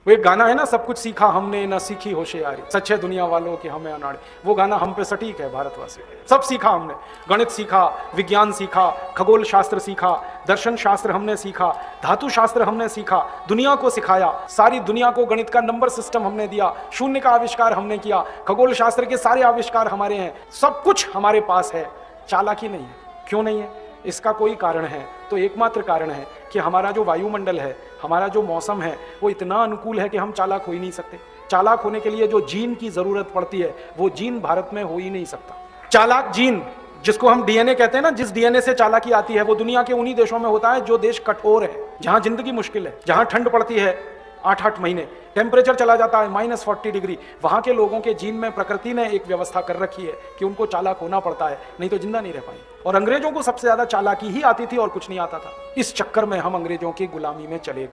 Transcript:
वो एक गाना है ना, सब कुछ सीखा हमने न सीखी होशियारी, सच्चे दुनिया वालों की हमें अनाड़ी। वो गाना हम पे सटीक है भारतवासी। सब सीखा हमने, गणित सीखा, विज्ञान सीखा, खगोल शास्त्र सीखा, दर्शन शास्त्र हमने सीखा, धातु शास्त्र हमने सीखा, दुनिया को सिखाया, सारी दुनिया को गणित का नंबर सिस्टम हमने दिया, शून्य का आविष्कार हमने किया, खगोल शास्त्र के सारे आविष्कार हमारे हैं, सब कुछ हमारे पास है। चालाकी नहीं है। क्यों नहीं है? इसका कोई कारण है तो एकमात्र कारण है कि हमारा जो वायुमंडल है, हमारा जो मौसम है, वो इतना अनुकूल है कि हम चालाक हो ही नहीं सकते। चालाक होने के लिए जो जीन की जरूरत पड़ती है, वो जीन भारत में हो ही नहीं सकता। चालाक जीन, जिसको हम डीएनए कहते हैं ना, जिस डीएनए से चालाकी आती है, वो दुनिया के उन्हीं देशों में होता है जो देश कठोर है, जहां जिंदगी मुश्किल है, जहां ठंड पड़ती है 8-8 महीने, टेम्परेचर चला जाता है -40 डिग्री। वहां के लोगों के जीन में प्रकृति ने एक व्यवस्था कर रखी है कि उनको चालाक होना पड़ता है, नहीं तो जिंदा नहीं रह पाएंगे। और अंग्रेजों को सबसे ज्यादा चालाकी ही आती थी और कुछ नहीं आता था। इस चक्कर में हम अंग्रेजों की गुलामी में चले